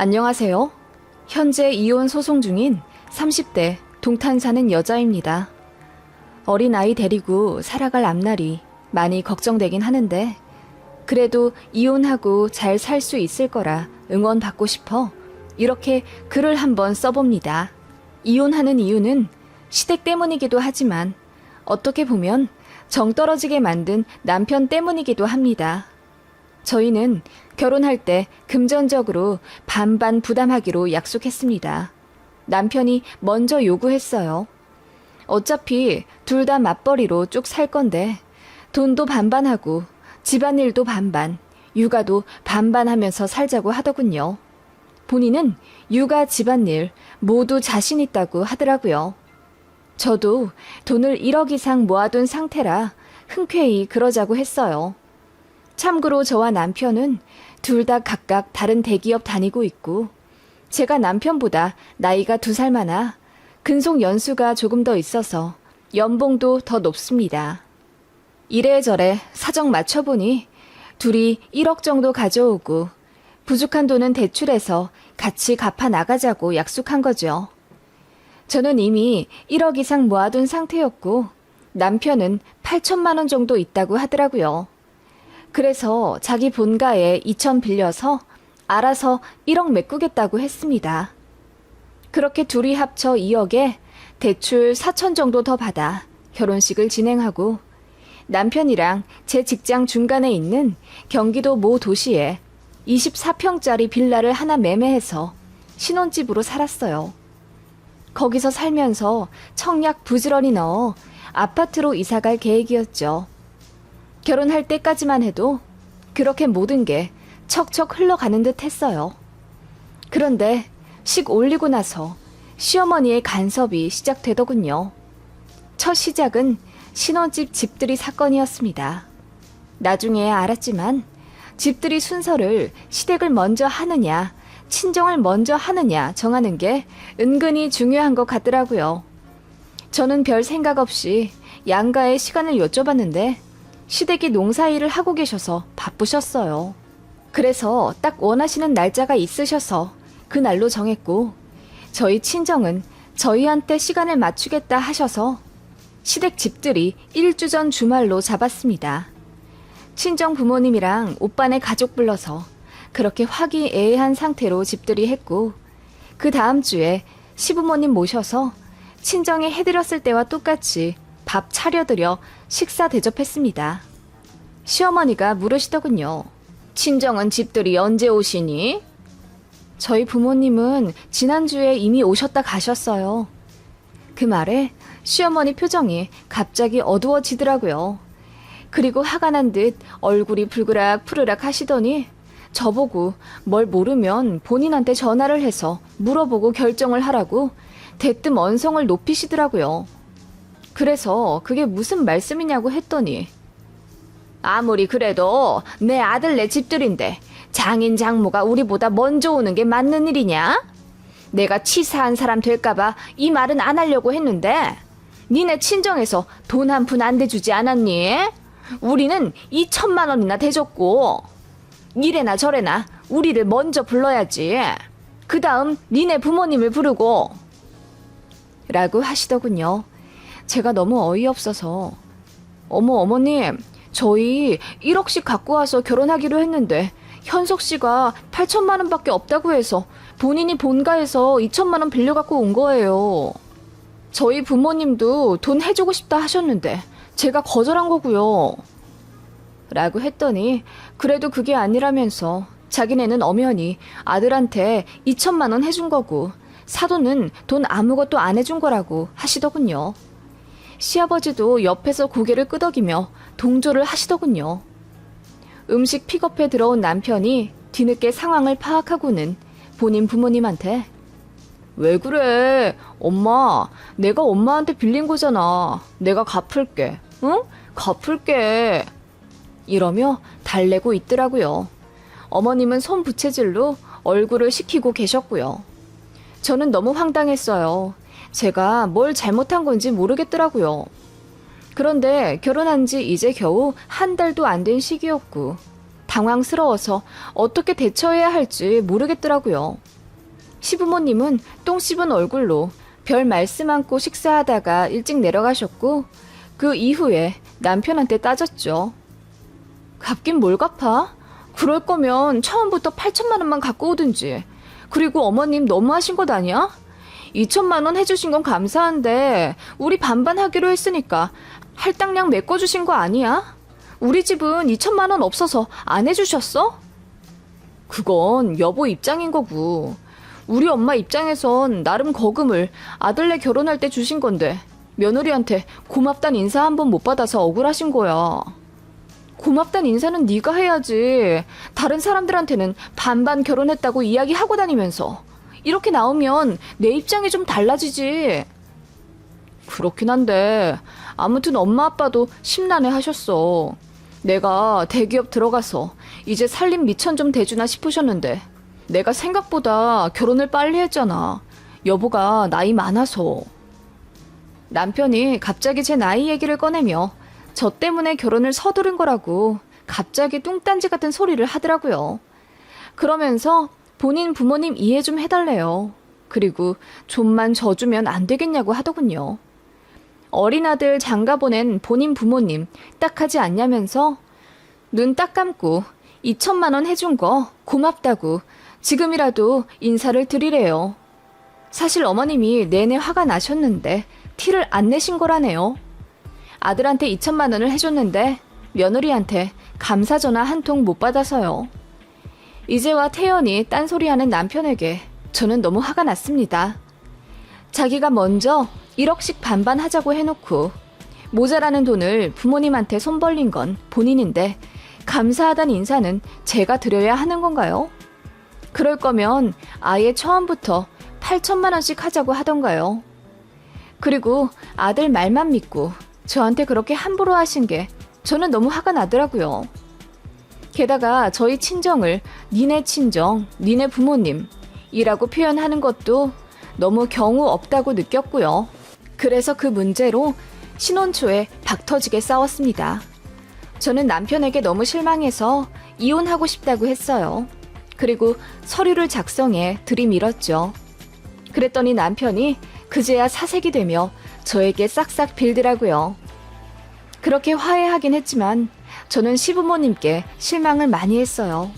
안녕하세요. 현재 이혼 소송 중인 30대 동탄 사는 여자입니다. 어린아이 데리고 살아갈 앞날이 많이 걱정되긴 하는데 그래도 이혼하고 잘 살 수 있을 거라 응원받고 싶어 이렇게 글을 한번 써봅니다. 이혼하는 이유는 시댁 때문이기도 하지만 어떻게 보면 정 떨어지게 만든 남편 때문이기도 합니다. 저희는 결혼할 때 금전적으로 반반 부담하기로 약속했습니다. 남편이 먼저 요구했어요. 어차피 둘 다 맞벌이로 쭉 살 건데 돈도 반반하고 집안일도 반반, 육아도 반반 하면서 살자고 하더군요. 본인은 육아 집안일 모두 자신 있다고 하더라고요. 저도 돈을 1억 이상 모아둔 상태라 흔쾌히 그러자고 했어요. 참고로 저와 남편은 둘 다 각각 다른 대기업 다니고 있고 제가 남편보다 나이가 2살 많아 근속 연수가 조금 더 있어서 연봉도 더 높습니다. 이래저래 사정 맞춰보니 둘이 1억 정도 가져오고 부족한 돈은 대출해서 같이 갚아 나가자고 약속한 거죠. 저는 이미 1억 이상 모아둔 상태였고 남편은 8천만 원 정도 있다고 하더라고요. 그래서 자기 본가에 2천 빌려서 알아서 1억 메꾸겠다고 했습니다. 그렇게 둘이 합쳐 2억에 대출 4천 정도 더 받아 결혼식을 진행하고 남편이랑 제 직장 중간에 있는 경기도 모 도시에 24평짜리 빌라를 하나 매매해서 신혼집으로 살았어요. 거기서 살면서 청약 부지런히 넣어 아파트로 이사갈 계획이었죠. 결혼할 때까지만 해도 그렇게 모든 게 척척 흘러가는 듯 했어요. 그런데 식 올리고 나서 시어머니의 간섭이 시작되더군요. 첫 시작은 신혼집 집들이 사건이었습니다. 나중에 알았지만 집들이 순서를 시댁을 먼저 하느냐, 친정을 먼저 하느냐 정하는 게 은근히 중요한 것 같더라고요. 저는 별 생각 없이 양가의 시간을 여쭤봤는데 시댁이 농사일을 하고 계셔서 바쁘셨어요. 그래서 딱 원하시는 날짜가 있으셔서 그 날로 정했고 저희 친정은 저희한테 시간을 맞추겠다 하셔서 시댁 집들이 1주 전 주말로 잡았습니다. 친정 부모님이랑 오빠네 가족 불러서 그렇게 화기애애한 상태로 집들이 했고 그 다음 주에 시부모님 모셔서 친정에 해드렸을 때와 똑같이 밥 차려드려 식사 대접했습니다. 시어머니가 물으시더군요. 친정은 집들이 언제 오시니? 저희 부모님은 지난주에 이미 오셨다 가셨어요. 그 말에 시어머니 표정이 갑자기 어두워지더라고요. 그리고 화가 난 듯 얼굴이 불그락 푸르락 하시더니 저보고 뭘 모르면 본인한테 전화를 해서 물어보고 결정을 하라고 대뜸 언성을 높이시더라고요. 그래서 그게 무슨 말씀이냐고 했더니 아무리 그래도 내 아들네 집들인데 장인 장모가 우리보다 먼저 오는 게 맞는 일이냐? 내가 치사한 사람 될까봐 이 말은 안 하려고 했는데 니네 친정에서 돈 한 푼 안 대주지 않았니? 우리는 2천만 원이나 대줬고 이래나 저래나 우리를 먼저 불러야지. 그 다음 니네 부모님을 부르고 라고 하시더군요. 제가 너무 어이없어서 어머님 저희 1억씩 갖고 와서 결혼하기로 했는데 현석 씨가 8천만 원밖에 없다고 해서 본인이 본가에서 2천만 원 빌려갖고 온 거예요. 저희 부모님도 돈 해주고 싶다 하셨는데 제가 거절한 거고요. 라고 했더니 그래도 그게 아니라면서 자기네는 엄연히 아들한테 2천만 원 해준 거고 사돈은 돈 아무것도 안 해준 거라고 하시더군요. 시아버지도 옆에서 고개를 끄덕이며 동조를 하시더군요. 음식 픽업해 들어온 남편이 뒤늦게 상황을 파악하고는 본인 부모님한테 왜 그래? 엄마, 내가 엄마한테 빌린 거잖아. 내가 갚을게. 응? 갚을게. 이러며 달래고 있더라고요. 어머님은 손부채질로 얼굴을 식히고 계셨고요. 저는 너무 황당했어요. 제가 뭘 잘못한 건지 모르겠더라고요. 그런데 결혼한 지 이제 겨우 한 달도 안 된 시기였고 당황스러워서 어떻게 대처해야 할지 모르겠더라고요. 시부모님은 똥 씹은 얼굴로 별 말씀 않고 식사하다가 일찍 내려가셨고 그 이후에 남편한테 따졌죠. 갚긴 뭘 갚아? 그럴 거면 처음부터 8천만 원만 갖고 오든지. 그리고 어머님 너무하신 것 아니야? 2천만 원 해주신 건 감사한데 우리 반반 하기로 했으니까 할당량 메꿔주신 거 아니야? 우리 집은 2천만 원 없어서 안 해주셨어? 그건 여보 입장인 거고 우리 엄마 입장에선 나름 거금을 아들네 결혼할 때 주신 건데 며느리한테 고맙단 인사 한 번 못 받아서 억울하신 거야. 고맙단 인사는 네가 해야지. 다른 사람들한테는 반반 결혼했다고 이야기하고 다니면서. 이렇게 나오면 내 입장이 좀 달라지지. 그렇긴 한데 아무튼 엄마 아빠도 심란해 하셨어. 내가 대기업 들어가서 이제 살림 미천 좀 대주나 싶으셨는데 내가 생각보다 결혼을 빨리 했잖아. 여보가 나이 많아서. 남편이 갑자기 제 나이 얘기를 꺼내며 저 때문에 결혼을 서두른 거라고 갑자기 뚱딴지 같은 소리를 하더라고요. 그러면서 본인 부모님 이해 좀 해달래요. 그리고 좀만 져주면 안 되겠냐고 하더군요. 어린 아들 장가 보낸 본인 부모님 딱하지 않냐면서 눈 딱 감고 2천만 원 해준 거 고맙다고 지금이라도 인사를 드리래요. 사실 어머님이 내내 화가 나셨는데 티를 안 내신 거라네요. 아들한테 2천만 원을 해줬는데 며느리한테 감사 전화 한 통 못 받아서요. 이제와 태연이 딴소리하는 남편에게 저는 너무 화가 났습니다. 자기가 먼저 1억씩 반반 하자고 해놓고 모자라는 돈을 부모님한테 손 벌린 건 본인인데 감사하다는 인사는 제가 드려야 하는 건가요? 그럴 거면 아예 처음부터 8천만 원씩 하자고 하던가요. 그리고 아들 말만 믿고 저한테 그렇게 함부로 하신 게 저는 너무 화가 나더라고요. 게다가 저희 친정을 니네 친정, 니네 부모님이라고 표현하는 것도 너무 경우 없다고 느꼈고요. 그래서 그 문제로 신혼 초에 박터지게 싸웠습니다. 저는 남편에게 너무 실망해서 이혼하고 싶다고 했어요. 그리고 서류를 작성해 들이밀었죠. 그랬더니 남편이 그제야 사색이 되며 저에게 싹싹 빌더라고요. 그렇게 화해하긴 했지만 저는 시부모님께 실망을 많이 했어요.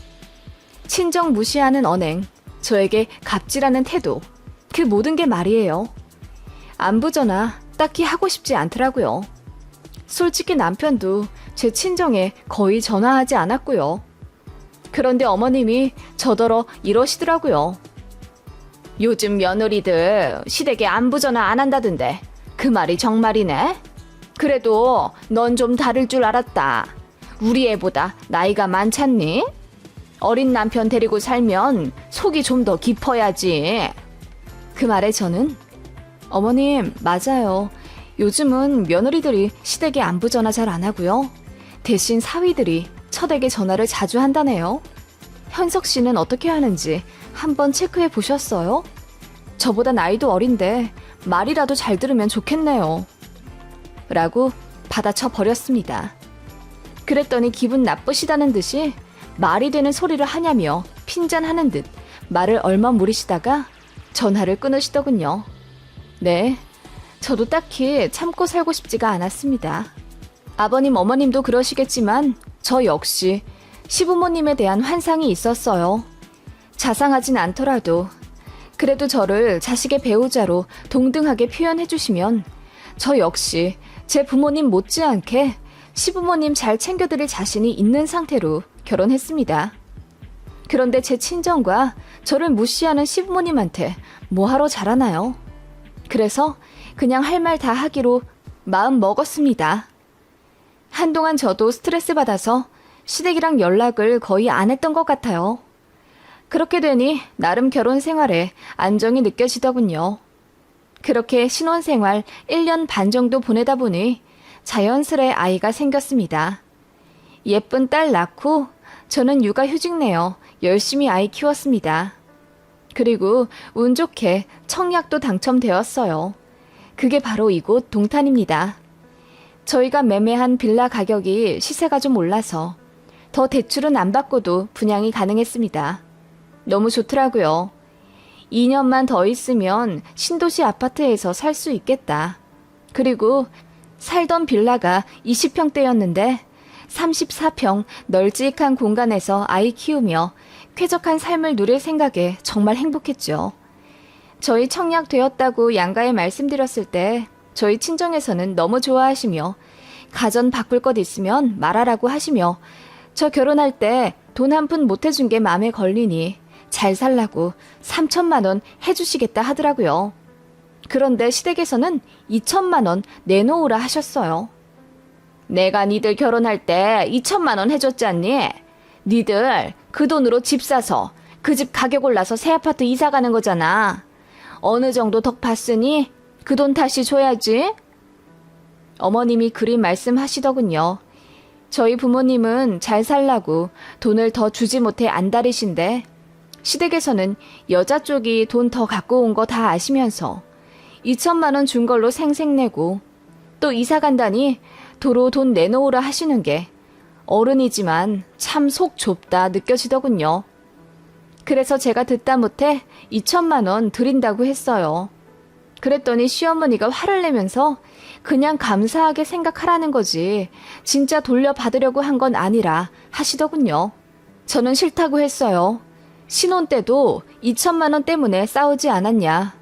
친정 무시하는 언행, 저에게 갑질하는 태도, 그 모든 게 말이에요. 안부 전화 딱히 하고 싶지 않더라고요. 솔직히 남편도 제 친정에 거의 전화하지 않았고요. 그런데 어머님이 저더러 이러시더라고요. 요즘 며느리들 시댁에 안부 전화 안 한다던데 그 말이 정말이네? 그래도 넌 좀 다를 줄 알았다. 우리 애보다 나이가 많잖니? 어린 남편 데리고 살면 속이 좀 더 깊어야지. 그 말에 저는 어머님 맞아요. 요즘은 며느리들이 시댁에 안부 전화 잘 안 하고요. 대신 사위들이 처댁에 전화를 자주 한다네요. 현석 씨는 어떻게 하는지 한번 체크해 보셨어요? 저보다 나이도 어린데 말이라도 잘 들으면 좋겠네요. 라고 받아쳐 버렸습니다. 그랬더니 기분 나쁘시다는 듯이 말이 되는 소리를 하냐며 핀잔하는 듯 말을 얼마무리시다가 전화를 끊으시더군요. 네, 저도 딱히 참고 살고 싶지가 않았습니다. 아버님 어머님도 그러시겠지만 저 역시 시부모님에 대한 환상이 있었어요. 자상하진 않더라도 그래도 저를 자식의 배우자로 동등하게 표현해 주시면 저 역시 제 부모님 못지않게 시부모님 잘 챙겨드릴 자신이 있는 상태로 결혼했습니다. 그런데 제 친정과 저를 무시하는 시부모님한테 뭐하러 잘하나요? 그래서 그냥 할 말 다 하기로 마음 먹었습니다. 한동안 저도 스트레스 받아서 시댁이랑 연락을 거의 안 했던 것 같아요. 그렇게 되니 나름 결혼 생활에 안정이 느껴지더군요. 그렇게 신혼생활 1년 반 정도 보내다 보니 자연스레 아이가 생겼습니다. 예쁜 딸 낳고 저는 육아휴직 내어 열심히 아이 키웠습니다. 그리고 운 좋게 청약도 당첨되었어요. 그게 바로 이곳 동탄입니다. 저희가 매매한 빌라 가격이 시세가 좀 올라서 더 대출은 안 받고도 분양이 가능했습니다. 너무 좋더라고요. 2년만 더 있으면 신도시 아파트에서 살 수 있겠다. 그리고 살던 빌라가 20평대였는데 34평 널찍한 공간에서 아이 키우며 쾌적한 삶을 누릴 생각에 정말 행복했죠. 저희 청약 되었다고 양가에 말씀드렸을 때 저희 친정에서는 너무 좋아하시며 가전 바꿀 것 있으면 말하라고 하시며 저 결혼할 때 돈 한 푼 못 해준 게 마음에 걸리니 잘 살라고 3천만 원 해주시겠다 하더라고요. 그런데 시댁에서는 2천만 원 내놓으라 하셨어요. 내가 니들 결혼할 때 2천만 원 해줬지 않니? 니들 그 돈으로 집 사서 그 집 가격 올라서 새 아파트 이사 가는 거잖아. 어느 정도 덕 봤으니 그 돈 다시 줘야지. 어머님이 그리 말씀하시더군요. 저희 부모님은 잘 살라고 돈을 더 주지 못해 안달이신데 시댁에서는 여자 쪽이 돈 더 갖고 온 거 다 아시면서 2천만 원 준 걸로 생색내고 또 이사 간다니 도로 돈 내놓으라 하시는 게 어른이지만 참 속 좁다 느껴지더군요. 그래서 제가 듣다 못해 2천만 원 드린다고 했어요. 그랬더니 시어머니가 화를 내면서 그냥 감사하게 생각하라는 거지 진짜 돌려받으려고 한 건 아니라 하시더군요. 저는 싫다고 했어요. 신혼 때도 2천만 원 때문에 싸우지 않았냐.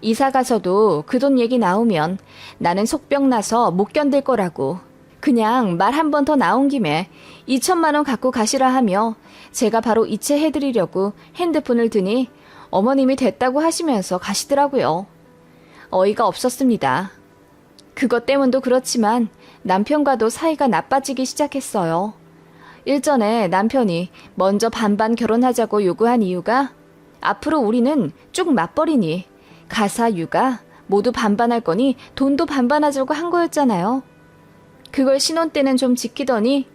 이사 가서도 그 돈 얘기 나오면 나는 속병 나서 못 견딜 거라고. 그냥 말 한 번 더 나온 김에 2천만 원 갖고 가시라 하며 제가 바로 이체해드리려고 핸드폰을 드니 어머님이 됐다고 하시면서 가시더라고요. 어이가 없었습니다. 그것 때문도 그렇지만 남편과도 사이가 나빠지기 시작했어요. 일전에 남편이 먼저 반반 결혼하자고 요구한 이유가 앞으로 우리는 쭉 맞벌이니 가사 육아 모두 반반할 거니 돈도 반반하자고 한 거였잖아요. 그걸 신혼 때는 좀 지키더니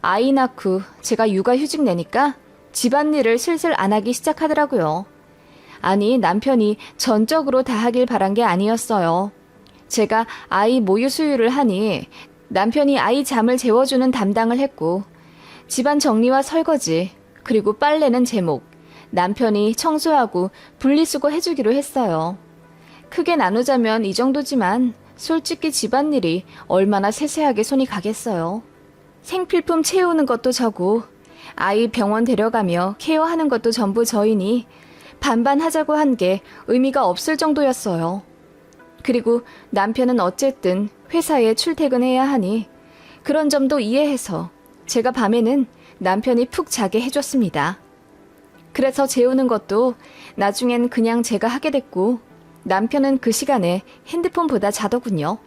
아이 낳고 제가 육아휴직 내니까 집안일을 슬슬 안 하기 시작하더라고요. 아니 남편이 전적으로 다 하길 바란 게 아니었어요. 제가 아이 모유 수유를 하니 남편이 아이 잠을 재워주는 담당을 했고 집안 정리와 설거지 그리고 빨래는 제목, 남편이 청소하고 분리수거 해주기로 했어요. 크게 나누자면 이 정도지만 솔직히 집안일이 얼마나 세세하게 손이 가겠어요. 생필품 채우는 것도 저고 아이 병원 데려가며 케어하는 것도 전부 저이니 반반 하자고 한 게 의미가 없을 정도였어요. 그리고 남편은 어쨌든 회사에 출퇴근해야 하니 그런 점도 이해해서 제가 밤에는 남편이 푹 자게 해줬습니다. 그래서 재우는 것도 나중엔 그냥 제가 하게 됐고 남편은 그 시간에 핸드폰보다 자더군요.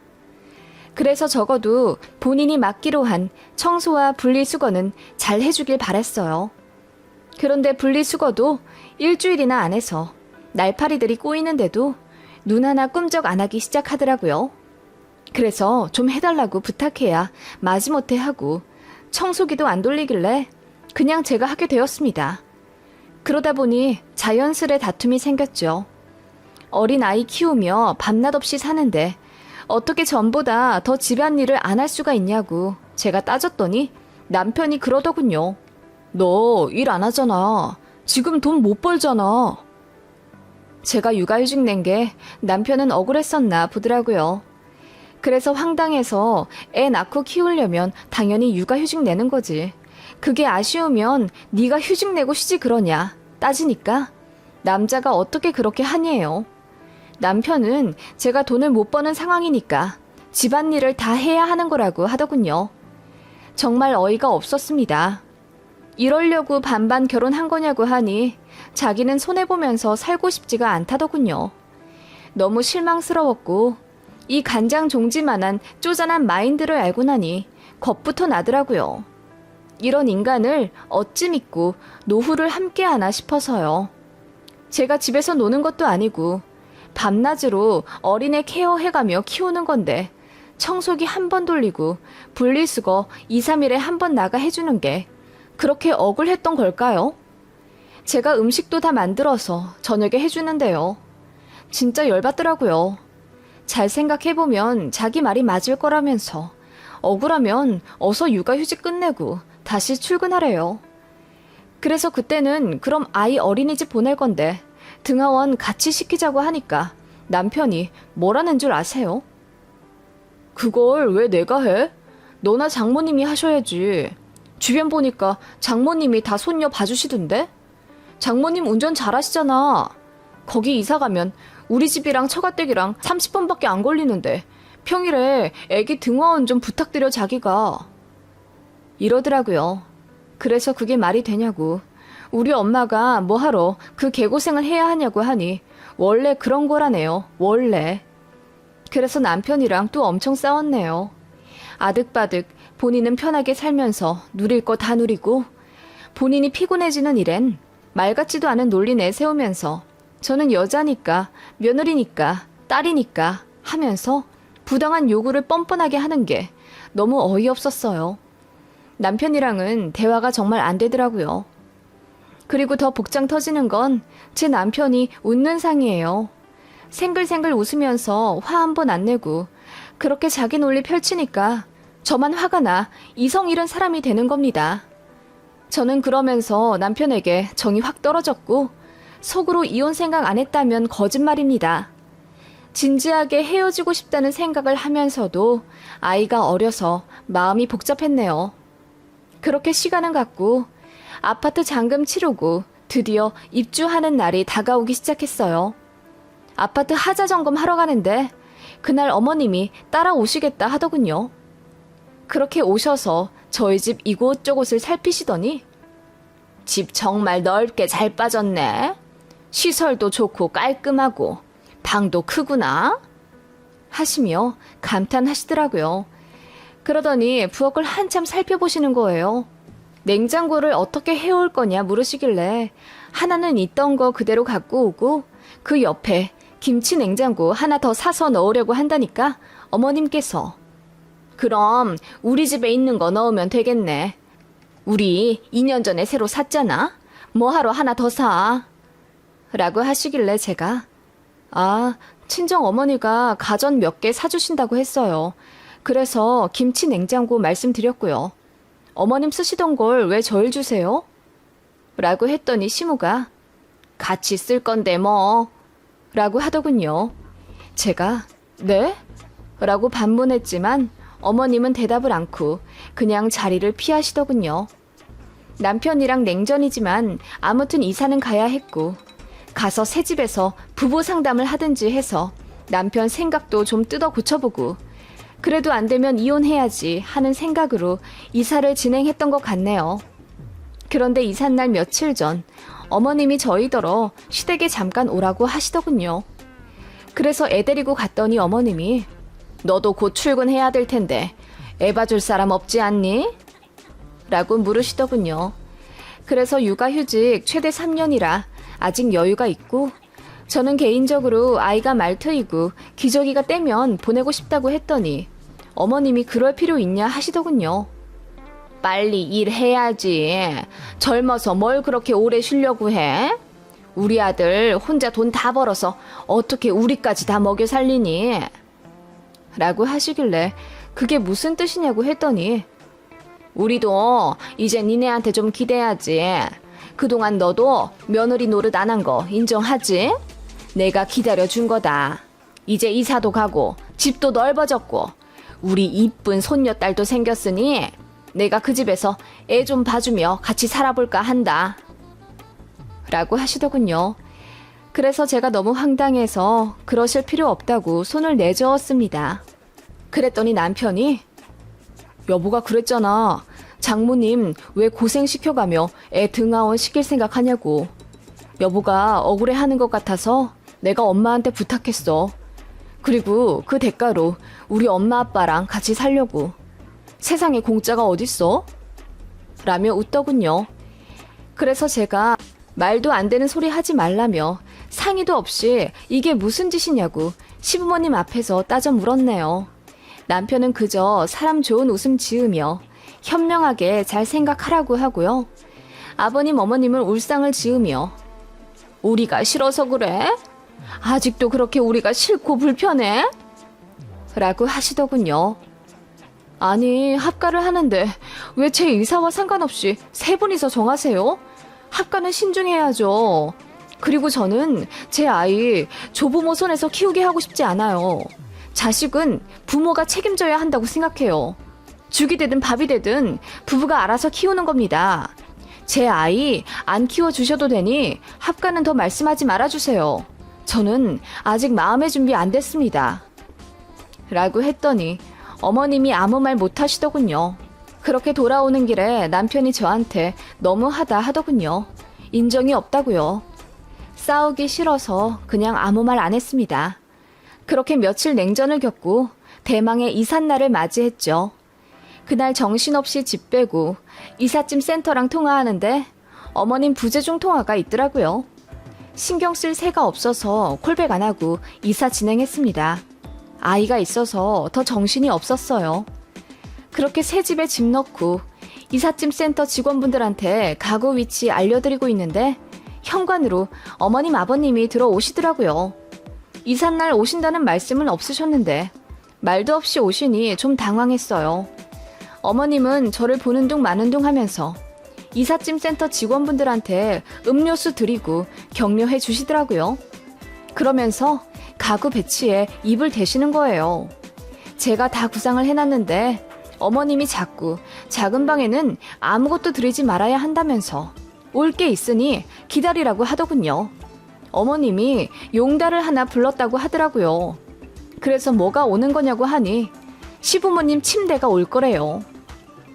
그래서 적어도 본인이 맡기로 한 청소와 분리수거는 잘 해주길 바랬어요. 그런데 분리수거도 일주일이나 안 해서 날파리들이 꼬이는데도 눈 하나 꿈쩍 안 하기 시작하더라고요. 그래서 좀 해달라고 부탁해야 마지못해 하고 청소기도 안 돌리길래 그냥 제가 하게 되었습니다. 그러다 보니 자연스레 다툼이 생겼죠. 어린 아이 키우며 밤낮 없이 사는데 어떻게 전보다 더 집안일을 안 할 수가 있냐고 제가 따졌더니 남편이 그러더군요. 너 일 안 하잖아. 지금 돈 못 벌잖아. 제가 육아휴직 낸 게 남편은 억울했었나 보더라고요. 그래서 황당해서 애 낳고 키우려면 당연히 육아휴직 내는 거지. 그게 아쉬우면 네가 휴직 내고 쉬지 그러냐 따지니까 남자가 어떻게 그렇게 하니에요. 남편은 제가 돈을 못 버는 상황이니까 집안일을 다 해야 하는 거라고 하더군요. 정말 어이가 없었습니다. 이러려고 반반 결혼한 거냐고 하니 자기는 손해보면서 살고 싶지가 않다더군요. 너무 실망스러웠고 이 간장 종지만한 쪼잔한 마인드를 알고 나니 겁부터 나더라고요. 이런 인간을 어찌 믿고 노후를 함께하나 싶어서요. 제가 집에서 노는 것도 아니고 밤낮으로 어린애 케어해가며 키우는 건데 청소기 한 번 돌리고 분리수거 2, 3일에 한 번 나가 해주는 게 그렇게 억울했던 걸까요? 제가 음식도 다 만들어서 저녁에 해주는데요. 진짜 열받더라고요. 잘 생각해보면 자기 말이 맞을 거라면서 억울하면 어서 육아휴직 끝내고 다시 출근하래요. 그래서 그때는 그럼 아이 어린이집 보낼 건데 등하원 같이 시키자고 하니까 남편이 뭐라는 줄 아세요? 그걸 왜 내가 해? 너나 장모님이 하셔야지. 주변 보니까 장모님이 다 손녀 봐주시던데? 장모님 운전 잘하시잖아. 거기 이사 가면 우리 집이랑 처가댁이랑 30분밖에 안 걸리는데 평일에 애기 등하원 좀 부탁드려 자기가. 이러더라고요. 그래서 그게 말이 되냐고. 우리 엄마가 뭐하러 그 개고생을 해야 하냐고 하니 원래 그런 거라네요. 원래. 그래서 남편이랑 또 엄청 싸웠네요. 아득바득 본인은 편하게 살면서 누릴 거 다 누리고 본인이 피곤해지는 일엔 말 같지도 않은 논리 내세우면서 저는 여자니까 며느리니까 딸이니까 하면서 부당한 요구를 뻔뻔하게 하는 게 너무 어이없었어요. 남편이랑은 대화가 정말 안 되더라고요. 그리고 더 복장 터지는 건 제 남편이 웃는 상이에요. 생글생글 웃으면서 화 한 번 안 내고 그렇게 자기 논리 펼치니까 저만 화가 나 이성 잃은 사람이 되는 겁니다. 저는 그러면서 남편에게 정이 확 떨어졌고 속으로 이혼 생각 안 했다면 거짓말입니다. 진지하게 헤어지고 싶다는 생각을 하면서도 아이가 어려서 마음이 복잡했네요. 그렇게 시간은 갔고 아파트 잔금 치르고 드디어 입주하는 날이 다가오기 시작했어요. 아파트 하자 점검 하러 가는데 그날 어머님이 따라오시겠다 하더군요. 그렇게 오셔서 저희 집 이곳저곳을 살피시더니 집 정말 넓게 잘 빠졌네. 시설도 좋고 깔끔하고 방도 크구나 하시며 감탄하시더라고요. 그러더니 부엌을 한참 살펴보시는 거예요. 냉장고를 어떻게 해올 거냐 물으시길래 하나는 있던 거 그대로 갖고 오고 그 옆에 김치 냉장고 하나 더 사서 넣으려고 한다니까 어머님께서 그럼 우리 집에 있는 거 넣으면 되겠네. 우리 2년 전에 새로 샀잖아. 뭐하러 하나 더 사? 라고 하시길래 제가 친정 어머니가 가전 몇 개 사주신다고 했어요. 그래서 김치 냉장고 말씀드렸고요. 어머님 쓰시던 걸 왜 저를 주세요? 라고 했더니 시무가 같이 쓸 건데 뭐 라고 하더군요. 제가 네? 라고 반문했지만 어머님은 대답을 않고 그냥 자리를 피하시더군요. 남편이랑 냉전이지만 아무튼 이사는 가야 했고 가서 새 집에서 부부 상담을 하든지 해서 남편 생각도 좀 뜯어 고쳐보고 그래도 안 되면 이혼해야지 하는 생각으로 이사를 진행했던 것 같네요. 그런데 이삿날 며칠 전 어머님이 저희더러 시댁에 잠깐 오라고 하시더군요. 그래서 애 데리고 갔더니 어머님이 너도 곧 출근해야 될 텐데 애 봐줄 사람 없지 않니? 라고 물으시더군요. 그래서 육아휴직 최대 3년이라 아직 여유가 있고 저는 개인적으로 아이가 말트이고 기저귀가 떼면 보내고 싶다고 했더니 어머님이 그럴 필요 있냐 하시더군요. 빨리 일해야지. 젊어서 뭘 그렇게 오래 쉬려고 해? 우리 아들 혼자 돈 다 벌어서 어떻게 우리까지 다 먹여 살리니? 라고 하시길래 그게 무슨 뜻이냐고 했더니 우리도 이제 니네한테 좀 기대야지. 그동안 너도 며느리 노릇 안 한 거 인정하지? 내가 기다려준 거다. 이제 이사도 가고 집도 넓어졌고 우리 이쁜 손녀딸도 생겼으니 내가 그 집에서 애 좀 봐주며 같이 살아볼까 한다. 라고 하시더군요. 그래서 제가 너무 황당해서 그러실 필요 없다고 손을 내저었습니다. 그랬더니 남편이 여보가 그랬잖아. 장모님 왜 고생시켜가며 애 등하원 시킬 생각하냐고. 여보가 억울해하는 것 같아서 내가 엄마한테 부탁했어. 그리고 그 대가로 우리 엄마 아빠랑 같이 살려고. 세상에 공짜가 어딨어? 라며 웃더군요. 그래서 제가 말도 안 되는 소리 하지 말라며 상의도 없이 이게 무슨 짓이냐고 시부모님 앞에서 따져 물었네요. 남편은 그저 사람 좋은 웃음 지으며 현명하게 잘 생각하라고 하고요. 아버님 어머님은 울상을 지으며 우리가 싫어서 그래? 아직도 그렇게 우리가 싫고 불편해? 라고 하시더군요. 아니, 합가를 하는데 왜 제 의사와 상관없이 세 분이서 정하세요? 합가는 신중해야죠. 그리고 저는 제 아이 조부모 손에서 키우게 하고 싶지 않아요. 자식은 부모가 책임져야 한다고 생각해요. 죽이 되든 밥이 되든 부부가 알아서 키우는 겁니다. 제 아이 안 키워주셔도 되니 합가는 더 말씀하지 말아주세요. 저는 아직 마음의 준비 안 됐습니다. 라고 했더니 어머님이 아무 말 못하시더군요. 그렇게 돌아오는 길에 남편이 저한테 너무하다 하더군요. 인정이 없다고요. 싸우기 싫어서 그냥 아무 말 안 했습니다. 그렇게 며칠 냉전을 겪고 대망의 이삿날을 맞이했죠. 그날 정신없이 집 빼고 이삿짐 센터랑 통화하는데 어머님 부재중 통화가 있더라고요. 신경 쓸 새가 없어서 콜백 안 하고 이사 진행했습니다. 아이가 있어서 더 정신이 없었어요. 그렇게 새 집에 집 넣고 이삿짐 센터 직원분들한테 가구 위치 알려드리고 있는데 현관으로 어머님 아버님이 들어오시더라고요. 이삿날 오신다는 말씀은 없으셨는데 말도 없이 오시니 좀 당황했어요. 어머님은 저를 보는 둥 마는 둥 하면서 이삿짐 센터 직원분들한테 음료수 드리고 격려해 주시더라고요. 그러면서 가구 배치에 입을 대시는 거예요. 제가 다 구상을 해놨는데 어머님이 자꾸 작은 방에는 아무것도 드리지 말아야 한다면서 올 게 있으니 기다리라고 하더군요. 어머님이 용달을 하나 불렀다고 하더라고요. 그래서 뭐가 오는 거냐고 하니 시부모님 침대가 올 거래요.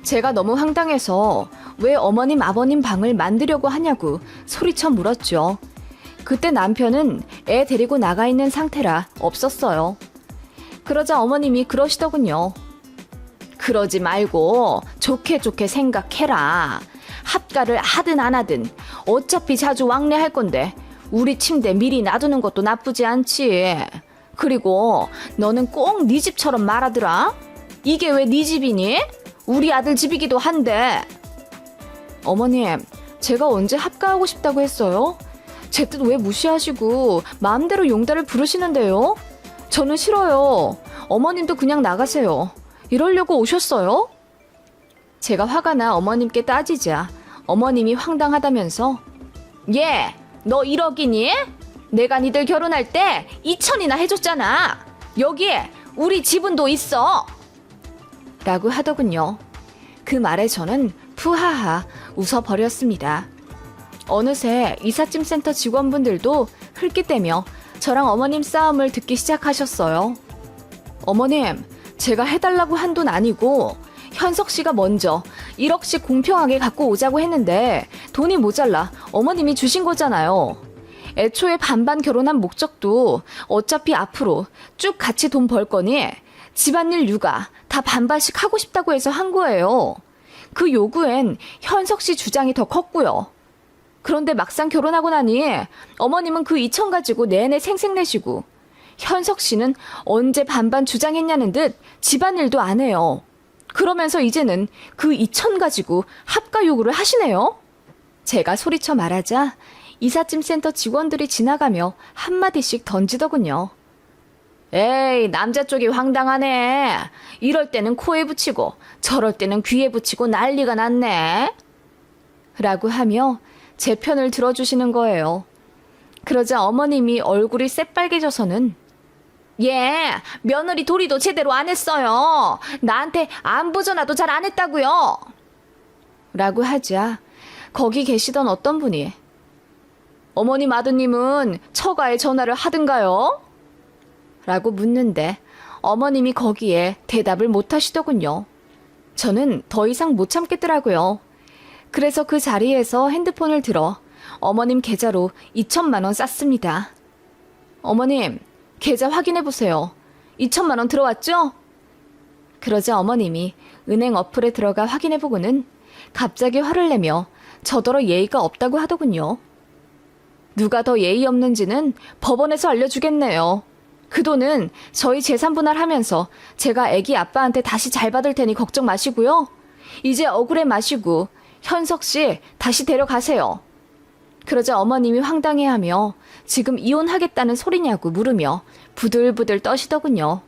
제가 너무 황당해서 왜 어머님 아버님 방을 만들려고 하냐고 소리쳐 물었죠. 그때 남편은 애 데리고 나가 있는 상태라 없었어요. 그러자 어머님이 그러시더군요. 그러지 말고 좋게 좋게 생각해라. 합가를 하든 안 하든 어차피 자주 왕래할 건데 우리 침대 미리 놔두는 것도 나쁘지 않지. 그리고 너는 꼭 네 집처럼 말하더라. 이게 왜 네 집이니? 우리 아들 집이기도 한데. 어머님, 제가 언제 합가하고 싶다고 했어요? 제 뜻 왜 무시하시고 마음대로 용달을 부르시는데요? 저는 싫어요. 어머님도 그냥 나가세요. 이러려고 오셨어요? 제가 화가 나 어머님께 따지자 어머님이 황당하다면서 얘, 너 1억이니? 내가 니들 결혼할 때 2천이나 해줬잖아. 여기에 우리 지분도 있어. 라고 하더군요. 그 말에 저는 푸하하 웃어버렸습니다. 어느새 이삿짐 센터 직원분들도 흘끼대며 저랑 어머님 싸움을 듣기 시작하셨어요. 어머님, 제가 해달라고 한 돈 아니고 현석 씨가 먼저 1억씩 공평하게 갖고 오자고 했는데 돈이 모자라 어머님이 주신 거잖아요. 애초에 반반 결혼한 목적도 어차피 앞으로 쭉 같이 돈 벌 거니 집안일 육아 다 반반씩 하고 싶다고 해서 한 거예요. 그 요구엔 현석 씨 주장이 더 컸고요. 그런데 막상 결혼하고 나니 어머님은 그 2천 가지고 내내 생색내시고 현석 씨는 언제 반반 주장했냐는 듯 집안일도 안 해요. 그러면서 이제는 그 2천 가지고 합가 요구를 하시네요. 제가 소리쳐 말하자 이삿짐 센터 직원들이 지나가며 한마디씩 던지더군요. 에이, 남자 쪽이 황당하네. 이럴 때는 코에 붙이고 저럴 때는 귀에 붙이고 난리가 났네. 라고 하며 제 편을 들어주시는 거예요. 그러자 어머님이 얼굴이 새빨개져서는 예, 며느리 도리도 제대로 안 했어요. 나한테 안부 전화도 잘 안 했다고요. 라고 하자 거기 계시던 어떤 분이 어머님 아드님은 처가에 전화를 하든가요? 라고 묻는데 어머님이 거기에 대답을 못 하시더군요. 저는 더 이상 못 참겠더라고요. 그래서 그 자리에서 핸드폰을 들어 어머님 계좌로 2천만 원 쌌습니다. 어머님, 계좌 확인해보세요. 2천만 원 들어왔죠? 그러자 어머님이 은행 어플에 들어가 확인해보고는 갑자기 화를 내며 저더러 예의가 없다고 하더군요. 누가 더 예의 없는지는 법원에서 알려주겠네요. 그 돈은 저희 재산 분할하면서 제가 애기 아빠한테 다시 잘 받을 테니 걱정 마시고요. 이제 억울해 마시고 현석 씨 다시 데려가세요. 그러자 어머님이 황당해하며 지금 이혼하겠다는 소리냐고 물으며 부들부들 떠시더군요.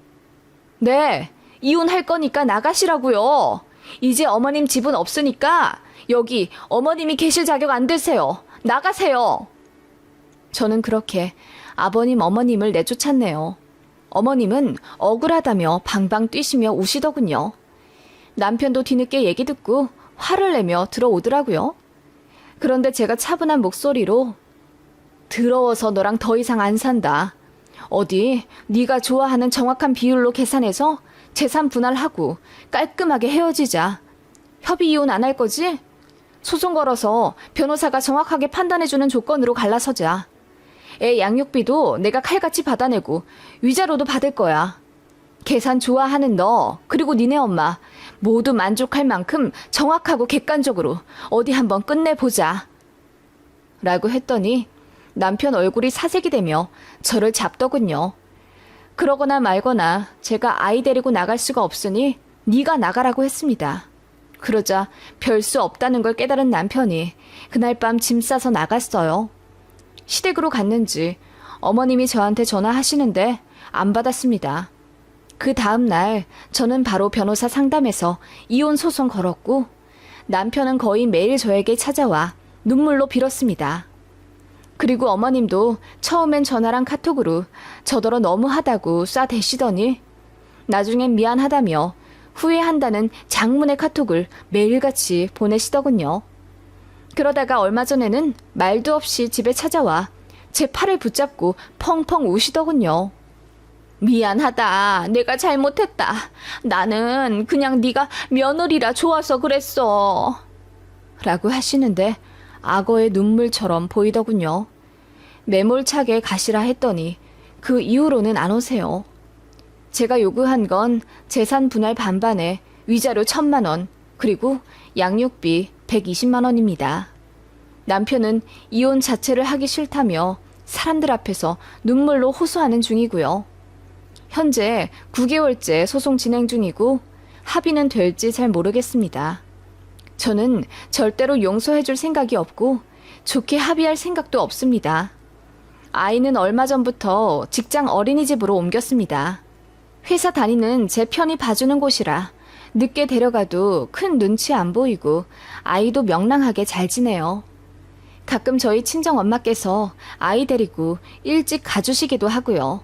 네, 이혼할 거니까 나가시라고요. 이제 어머님 집은 없으니까 여기 어머님이 계실 자격 안 되세요. 나가세요. 저는 그렇게 아버님 어머님을 내쫓았네요. 어머님은 억울하다며 방방 뛰시며 우시더군요. 남편도 뒤늦게 얘기 듣고 화를 내며 들어오더라고요. 그런데 제가 차분한 목소리로 더러워서 너랑 더 이상 안 산다. 어디 네가 좋아하는 정확한 비율로 계산해서 재산 분할하고 깔끔하게 헤어지자. 협의 이혼 안 할 거지? 소송 걸어서 변호사가 정확하게 판단해주는 조건으로 갈라서자. 애 양육비도 내가 칼같이 받아내고 위자료도 받을 거야. 계산 좋아하는 너 그리고 니네 엄마 모두 만족할 만큼 정확하고 객관적으로 어디 한번 끝내보자. 라고 했더니 남편 얼굴이 사색이 되며 저를 잡더군요. 그러거나 말거나 제가 아이 데리고 나갈 수가 없으니 네가 나가라고 했습니다. 그러자 별 수 없다는 걸 깨달은 남편이 그날 밤 짐 싸서 나갔어요. 시댁으로 갔는지 어머님이 저한테 전화하시는데 안 받았습니다. 그 다음 날 저는 바로 변호사 상담에서 이혼 소송 걸었고 남편은 거의 매일 저에게 찾아와 눈물로 빌었습니다. 그리고 어머님도 처음엔 전화랑 카톡으로 저더러 너무하다고 쏴대시더니 나중엔 미안하다며 후회한다는 장문의 카톡을 매일같이 보내시더군요. 그러다가 얼마 전에는 말도 없이 집에 찾아와 제 팔을 붙잡고 펑펑 우시더군요. 미안하다. 내가 잘못했다. 나는 그냥 네가 며느리라 좋아서 그랬어. 라고 하시는데 악어의 눈물처럼 보이더군요. 매몰차게 가시라 했더니 그 이후로는 안 오세요. 제가 요구한 건 재산 분할 반반에 위자료 1,000만 원 그리고 양육비 120만 원입니다. 남편은 이혼 자체를 하기 싫다며 사람들 앞에서 눈물로 호소하는 중이고요. 현재 9개월째 소송 진행 중이고 합의는 될지 잘 모르겠습니다. 저는 절대로 용서해줄 생각이 없고 좋게 합의할 생각도 없습니다. 아이는 얼마 전부터 직장 어린이집으로 옮겼습니다. 회사 다니는 제 편히 봐주는 곳이라 늦게 데려가도 큰 눈치 안 보이고 아이도 명랑하게 잘 지내요. 가끔 저희 친정 엄마께서 아이 데리고 일찍 가주시기도 하고요.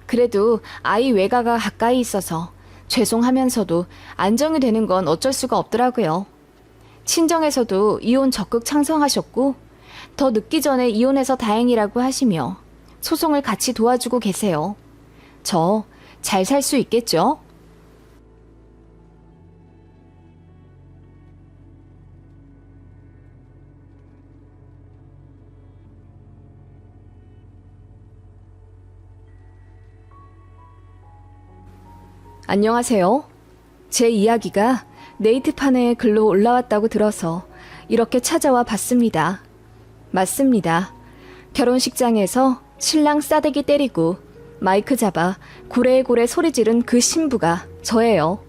그래도 아이 외가가 가까이 있어서 죄송하면서도 안정이 되는 건 어쩔 수가 없더라고요. 친정에서도 이혼 적극 찬성하셨고 더 늦기 전에 이혼해서 다행이라고 하시며 소송을 같이 도와주고 계세요. 저 잘 살 수 있겠죠? 안녕하세요. 제 이야기가 네이트판에 글로 올라왔다고 들어서 이렇게 찾아와 봤습니다. 맞습니다. 결혼식장에서 신랑 싸대기 때리고 마이크 잡아 고래고래 소리 지른 그 신부가 저예요.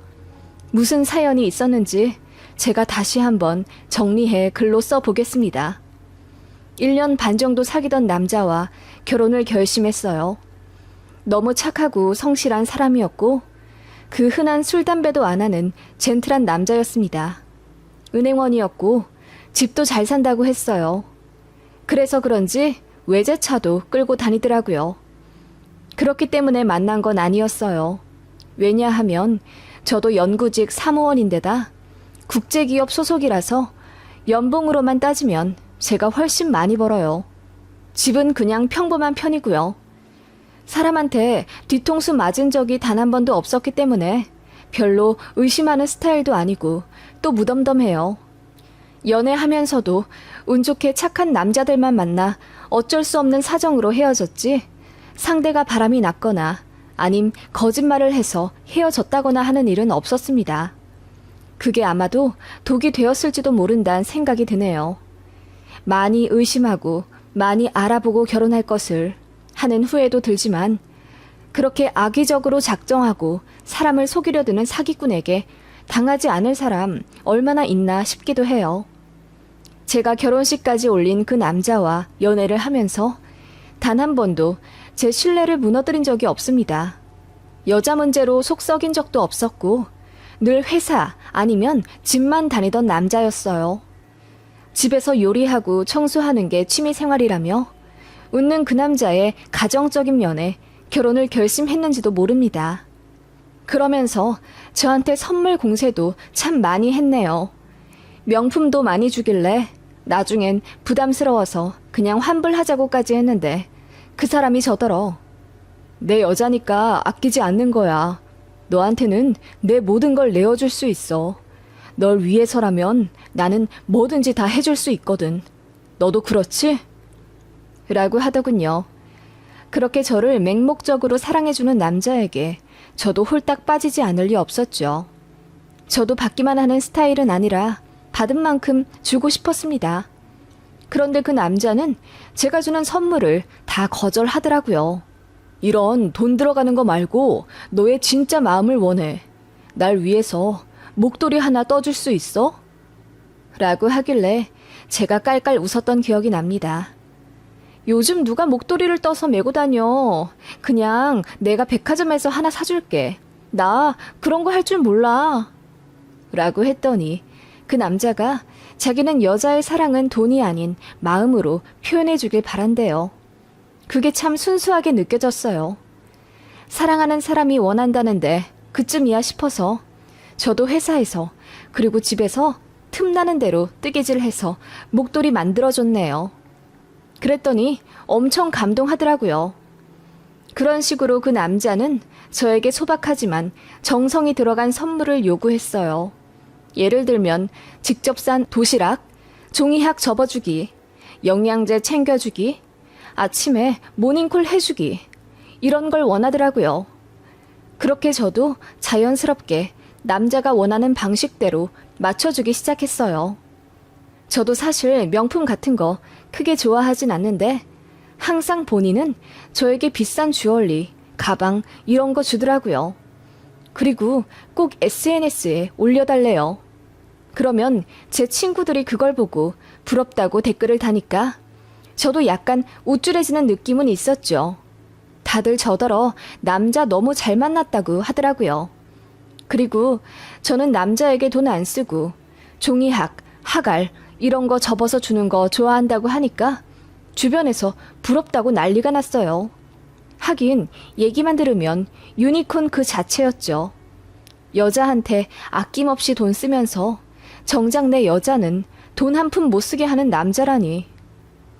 무슨 사연이 있었는지 제가 다시 한번 정리해 글로 써보겠습니다. 1년 반 정도 사귀던 남자와 결혼을 결심했어요. 너무 착하고 성실한 사람이었고 그 흔한 술, 담배도 안 하는 젠틀한 남자였습니다. 은행원이었고 집도 잘 산다고 했어요. 그래서 그런지 외제차도 끌고 다니더라고요. 그렇기 때문에 만난 건 아니었어요. 왜냐하면 저도 연구직 사무원인데다 국제기업 소속이라서 연봉으로만 따지면 제가 훨씬 많이 벌어요. 집은 그냥 평범한 편이고요. 사람한테 뒤통수 맞은 적이 단 한 번도 없었기 때문에 별로 의심하는 스타일도 아니고 또 무덤덤해요. 연애하면서도 운 좋게 착한 남자들만 만나 어쩔 수 없는 사정으로 헤어졌지 상대가 바람이 났거나 아님 거짓말을 해서 헤어졌다거나 하는 일은 없었습니다. 그게 아마도 독이 되었을지도 모른다는 생각이 드네요. 많이 의심하고 많이 알아보고 결혼할 것을 하는 후회도 들지만 그렇게 악의적으로 작정하고 사람을 속이려 드는 사기꾼에게 당하지 않을 사람 얼마나 있나 싶기도 해요. 제가 결혼식까지 올린 그 남자와 연애를 하면서 단 한 번도 제 신뢰를 무너뜨린 적이 없습니다. 여자 문제로 속 썩인 적도 없었고 늘 회사 아니면 집만 다니던 남자였어요. 집에서 요리하고 청소하는 게 취미 생활이라며 웃는 그 남자의 가정적인 면에 결혼을 결심했는지도 모릅니다. 그러면서 저한테 선물 공세도 참 많이 했네요. 명품도 많이 주길래 나중엔 부담스러워서 그냥 환불하자고까지 했는데 그 사람이 저더러 내 여자니까 아끼지 않는 거야. 너한테는 내 모든 걸 내어줄 수 있어. 널 위해서라면 나는 뭐든지 다 해줄 수 있거든. 너도 그렇지? 라고 하더군요. 그렇게 저를 맹목적으로 사랑해주는 남자에게 저도 홀딱 빠지지 않을 리 없었죠. 저도 받기만 하는 스타일은 아니라 받은 만큼 주고 싶었습니다. 그런데 그 남자는 제가 주는 선물을 다 거절하더라고요. 이런 돈 들어가는 거 말고 너의 진짜 마음을 원해. 날 위해서 목도리 하나 떠줄 수 있어? 라고 하길래 제가 깔깔 웃었던 기억이 납니다. 요즘 누가 목도리를 떠서 메고 다녀. 그냥 내가 백화점에서 하나 사줄게. 나 그런 거 할 줄 몰라. 라고 했더니 그 남자가 자기는 여자의 사랑은 돈이 아닌 마음으로 표현해 주길 바란대요. 그게 참 순수하게 느껴졌어요. 사랑하는 사람이 원한다는데 그쯤이야 싶어서 저도 회사에서 그리고 집에서 틈나는 대로 뜨개질해서 목도리 만들어줬네요. 그랬더니 엄청 감동하더라고요. 그런 식으로 그 남자는 저에게 소박하지만 정성이 들어간 선물을 요구했어요. 예를 들면 직접 산 도시락, 종이학 접어주기, 영양제 챙겨주기, 아침에 모닝콜 해주기, 이런 걸 원하더라고요. 그렇게 저도 자연스럽게 남자가 원하는 방식대로 맞춰주기 시작했어요. 저도 사실 명품 같은 거 크게 좋아하진 않는데 항상 본인은 저에게 비싼 주얼리, 가방 이런 거 주더라고요. 그리고 꼭 SNS에 올려달래요. 그러면 제 친구들이 그걸 보고 부럽다고 댓글을 다니까 저도 약간 우쭐해지는 느낌은 있었죠. 다들 저더러 남자 너무 잘 만났다고 하더라고요. 그리고 저는 남자에게 돈 안 쓰고 종이학, 학알 이런 거 접어서 주는 거 좋아한다고 하니까 주변에서 부럽다고 난리가 났어요. 하긴 얘기만 들으면 유니콘 그 자체였죠. 여자한테 아낌없이 돈 쓰면서 정작 내 여자는 돈 한 푼 못 쓰게 하는 남자라니.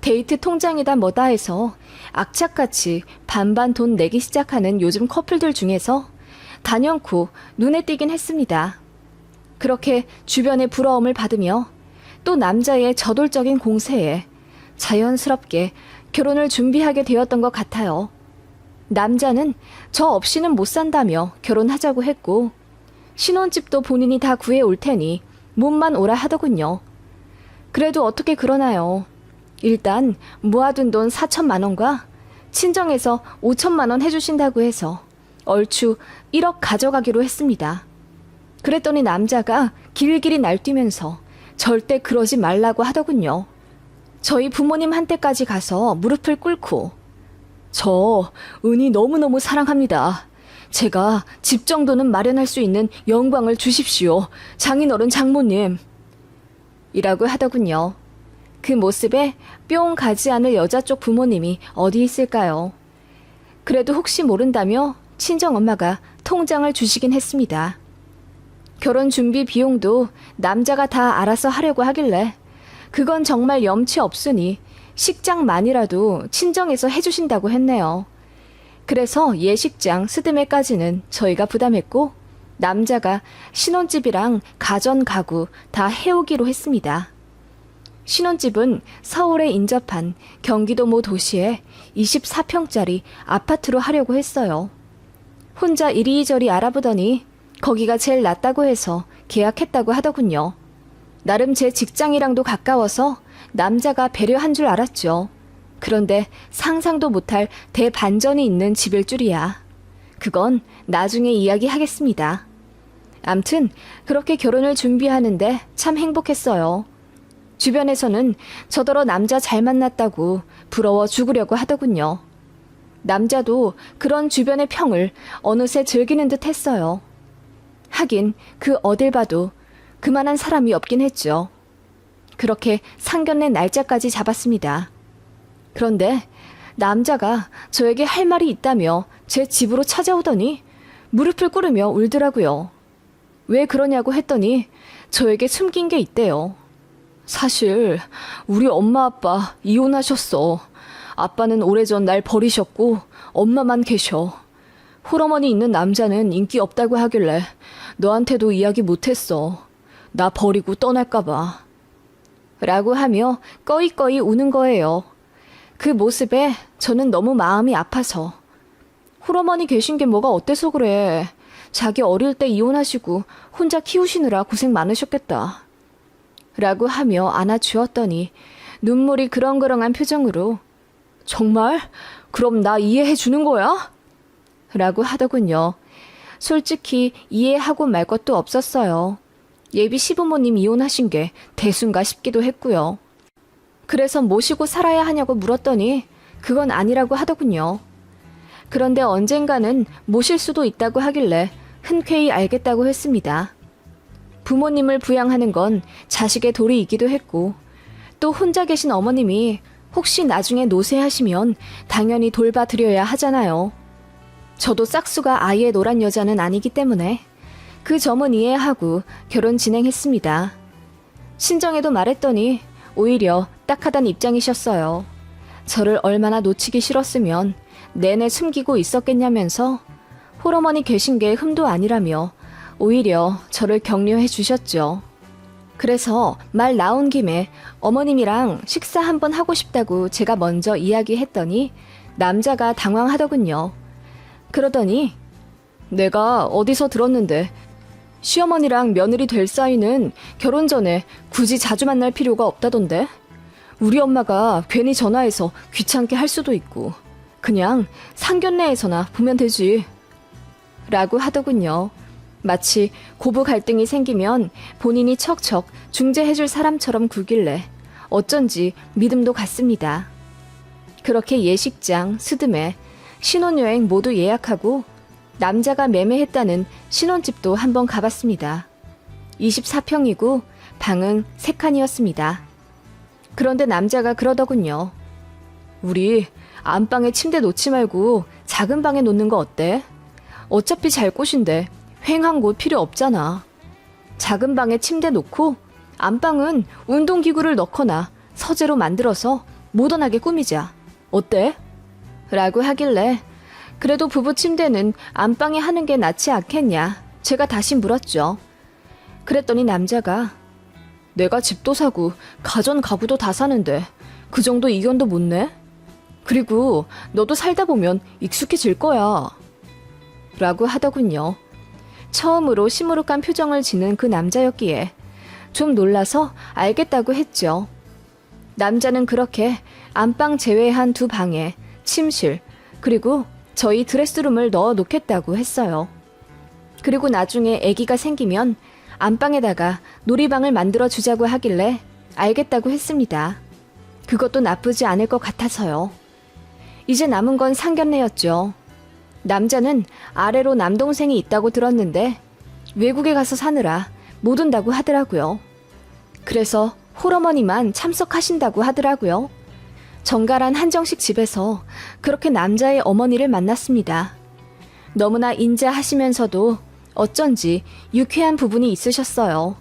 데이트 통장이다 뭐다 해서 악착같이 반반 돈 내기 시작하는 요즘 커플들 중에서 단연코 눈에 띄긴 했습니다. 그렇게 주변의 부러움을 받으며 또 남자의 저돌적인 공세에 자연스럽게 결혼을 준비하게 되었던 것 같아요. 남자는 저 없이는 못 산다며 결혼하자고 했고 신혼집도 본인이 다 구해올 테니 몸만 오라 하더군요. 그래도 어떻게 그러나요? 일단 모아둔 돈 4천만 원과 친정에서 5천만 원 해주신다고 해서 얼추 1억 가져가기로 했습니다. 그랬더니 남자가 길길이 날뛰면서 절대 그러지 말라고 하더군요. 저희 부모님한테까지 가서 무릎을 꿇고 저 은희 너무너무 사랑합니다. 제가 집 정도는 마련할 수 있는 영광을 주십시오. 장인어른 장모님. 이라고 하더군요. 그 모습에 뿅 가지 않을 여자 쪽 부모님이 어디 있을까요? 그래도 혹시 모른다며 친정엄마가 통장을 주시긴 했습니다. 결혼 준비 비용도 남자가 다 알아서 하려고 하길래 그건 정말 염치 없으니 식장만이라도 친정에서 해주신다고 했네요. 그래서 예식장, 스드메까지는 저희가 부담했고 남자가 신혼집이랑 가전 가구 다 해오기로 했습니다. 신혼집은 서울에 인접한 경기도 모 도시에 24평짜리 아파트로 하려고 했어요. 혼자 이리저리 알아보더니 거기가 제일 낫다고 해서 계약했다고 하더군요. 나름 제 직장이랑도 가까워서 남자가 배려한 줄 알았죠. 그런데 상상도 못할 대반전이 있는 집일 줄이야. 그건 나중에 이야기하겠습니다. 암튼 그렇게 결혼을 준비하는데 참 행복했어요. 주변에서는 저더러 남자 잘 만났다고 부러워 죽으려고 하더군요. 남자도 그런 주변의 평을 어느새 즐기는 듯 했어요. 하긴 그 어딜 봐도 그만한 사람이 없긴 했죠. 그렇게 상견례 날짜까지 잡았습니다. 그런데 남자가 저에게 할 말이 있다며 제 집으로 찾아오더니 무릎을 꿇으며 울더라고요. 왜 그러냐고 했더니 저에게 숨긴 게 있대요. 사실 우리 엄마 아빠 이혼하셨어. 아빠는 오래전 날 버리셨고 엄마만 계셔. 홀어머니 있는 남자는 인기 없다고 하길래 너한테도 이야기 못했어. 나 버리고 떠날까 봐. 라고 하며 꺼이꺼이 우는 거예요. 그 모습에 저는 너무 마음이 아파서. 홀어머니 계신 게 뭐가 어때서 그래. 자기 어릴 때 이혼하시고 혼자 키우시느라 고생 많으셨겠다. 라고 하며 안아주었더니 눈물이 그렁그렁한 표정으로 정말? 그럼 나 이해해 주는 거야? 라고 하더군요. 솔직히 이해하고 말 것도 없었어요. 예비 시부모님 이혼하신 게 대수인가 싶기도 했고요. 그래서 모시고 살아야 하냐고 물었더니 그건 아니라고 하더군요. 그런데 언젠가는 모실 수도 있다고 하길래 흔쾌히 알겠다고 했습니다. 부모님을 부양하는 건 자식의 도리이기도 했고 또 혼자 계신 어머님이 혹시 나중에 노쇠하시면 당연히 돌봐드려야 하잖아요. 저도 싹수가 아이의 노란 여자는 아니기 때문에 그 점은 이해하고 결혼 진행했습니다. 친정에도 말했더니 오히려 딱하단 입장이셨어요. 저를 얼마나 놓치기 싫었으면 내내 숨기고 있었겠냐면서 홀어머니 계신 게 흠도 아니라며 오히려 저를 격려해 주셨죠. 그래서 말 나온 김에 어머님이랑 식사 한번 하고 싶다고 제가 먼저 이야기했더니 남자가 당황하더군요. 그러더니 내가 어디서 들었는데 시어머니랑 며느리 될 사이는 결혼 전에 굳이 자주 만날 필요가 없다던데? 우리 엄마가 괜히 전화해서 귀찮게 할 수도 있고 그냥 상견례에서나 보면 되지. 라고 하더군요. 마치 고부 갈등이 생기면 본인이 척척 중재해줄 사람처럼 굴길래 어쩐지 믿음도 갔습니다. 그렇게 예식장, 스드메, 신혼여행 모두 예약하고 남자가 매매했다는 신혼집도 한번 가봤습니다. 24평이고 방은 3칸이었습니다. 그런데 남자가 그러더군요. 우리 안방에 침대 놓지 말고 작은 방에 놓는 거 어때? 어차피 잘 곳인데 휑한 곳 필요 없잖아. 작은 방에 침대 놓고 안방은 운동기구를 넣거나 서재로 만들어서 모던하게 꾸미자. 어때? 라고 하길래 그래도 부부 침대는 안방에 하는 게 낫지 않겠냐 제가 다시 물었죠. 그랬더니 남자가 내가 집도 사고 가전 가구도 다 사는데 그 정도 이견도 못 내? 그리고 너도 살다 보면 익숙해질 거야. 라고 하더군요. 처음으로 시무룩한 표정을 지는 그 남자였기에 좀 놀라서 알겠다고 했죠. 남자는 그렇게 안방 제외한 2방에 침실 그리고 저희 드레스룸을 넣어 놓겠다고 했어요. 그리고 나중에 아기가 생기면 안방에다가 놀이방을 만들어 주자고 하길래 알겠다고 했습니다. 그것도 나쁘지 않을 것 같아서요. 이제 남은 건 상견례였죠. 남자는 아래로 남동생이 있다고 들었는데 외국에 가서 사느라 못 온다고 하더라고요. 그래서 홀어머니만 참석하신다고 하더라고요. 정갈한 한정식 집에서 그렇게 남자의 어머니를 만났습니다. 너무나 인자하시면서도 어쩐지 유쾌한 부분이 있으셨어요.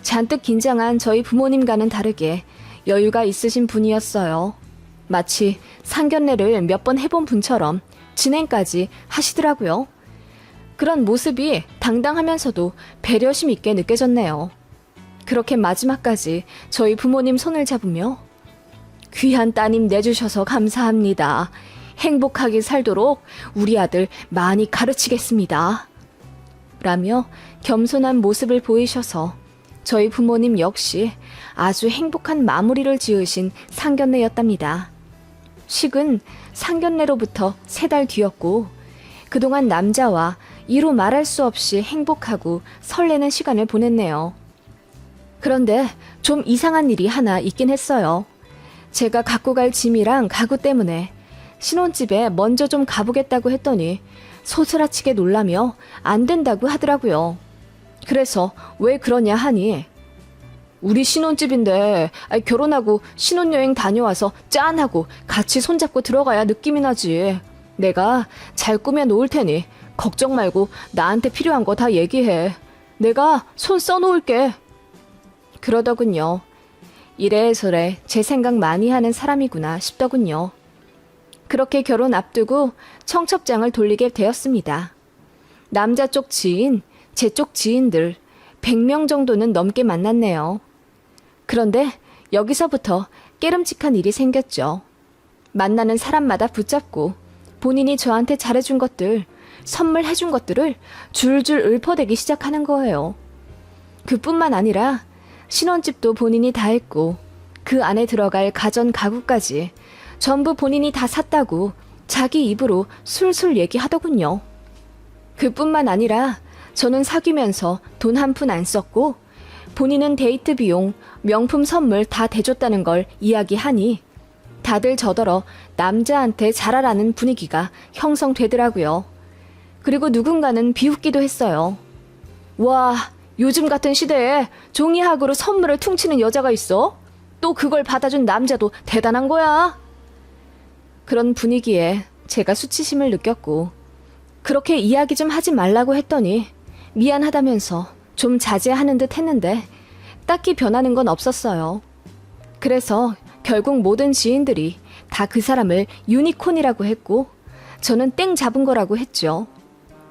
잔뜩 긴장한 저희 부모님과는 다르게 여유가 있으신 분이었어요. 마치 상견례를 몇 번 해본 분처럼 진행까지 하시더라고요. 그런 모습이 당당하면서도 배려심 있게 느껴졌네요. 그렇게 마지막까지 저희 부모님 손을 잡으며 귀한 따님 내주셔서 감사합니다. 행복하게 살도록 우리 아들 많이 가르치겠습니다. 라며 겸손한 모습을 보이셔서 저희 부모님 역시 아주 행복한 마무리를 지으신 상견례였답니다. 식은 상견례로부터 3달 뒤였고 그동안 남자와 이루 말할 수 없이 행복하고 설레는 시간을 보냈네요. 그런데 좀 이상한 일이 하나 있긴 했어요. 제가 갖고 갈 짐이랑 가구 때문에 신혼집에 먼저 좀 가보겠다고 했더니 소스라치게 놀라며 안 된다고 하더라고요. 그래서 왜 그러냐 하니 우리 신혼집인데 결혼하고 신혼여행 다녀와서 짠하고 같이 손잡고 들어가야 느낌이 나지. 내가 잘 꾸며 놓을 테니 걱정 말고 나한테 필요한 거 다 얘기해. 내가 손 써놓을게. 그러더군요. 이래저래 제 생각 많이 하는 사람이구나 싶더군요. 그렇게 결혼 앞두고 청첩장을 돌리게 되었습니다. 남자 쪽 지인, 제 쪽 지인들 100명 정도는 넘게 만났네요. 그런데 여기서부터 깨름직한 일이 생겼죠. 만나는 사람마다 붙잡고 본인이 저한테 잘해준 것들, 선물해준 것들을 줄줄 읊어대기 시작하는 거예요. 그뿐만 아니라 신혼집도 본인이 다 했고 그 안에 들어갈 가전 가구까지 전부 본인이 다 샀다고 자기 입으로 술술 얘기하더군요. 그뿐만 아니라 저는 사귀면서 돈 한 푼 안 썼고 본인은 데이트 비용, 명품 선물 다 대줬다는 걸 이야기하니 다들 저더러 남자한테 잘하라는 분위기가 형성되더라고요. 그리고 누군가는 비웃기도 했어요. 와, 요즘 같은 시대에 종이학으로 선물을 퉁치는 여자가 있어? 또 그걸 받아준 남자도 대단한 거야. 그런 분위기에 제가 수치심을 느꼈고 그렇게 이야기 좀 하지 말라고 했더니 미안하다면서 좀 자제하는 듯 했는데 딱히 변하는 건 없었어요. 그래서 결국 모든 지인들이 다 그 사람을 유니콘이라고 했고 저는 땡 잡은 거라고 했죠.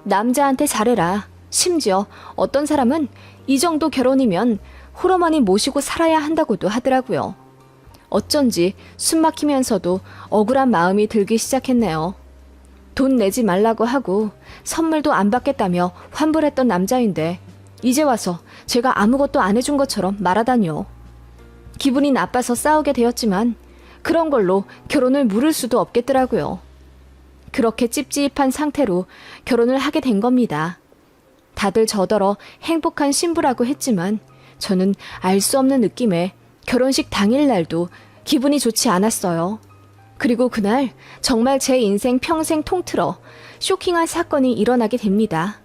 남자한테 잘해라. 심지어 어떤 사람은 이 정도 결혼이면 홀어머니 모시고 살아야 한다고도 하더라고요. 어쩐지 숨 막히면서도 억울한 마음이 들기 시작했네요. 돈 내지 말라고 하고 선물도 안 받겠다며 환불했던 남자인데 이제 와서 제가 아무것도 안 해준 것처럼 말하다니요. 기분이 나빠서 싸우게 되었지만 그런 걸로 결혼을 물을 수도 없겠더라고요. 그렇게 찝찝한 상태로 결혼을 하게 된 겁니다. 다들 저더러 행복한 신부라고 했지만 저는 알 수 없는 느낌에 결혼식 당일날도 기분이 좋지 않았어요. 그리고 그날 정말 제 인생 평생 통틀어 쇼킹한 사건이 일어나게 됩니다.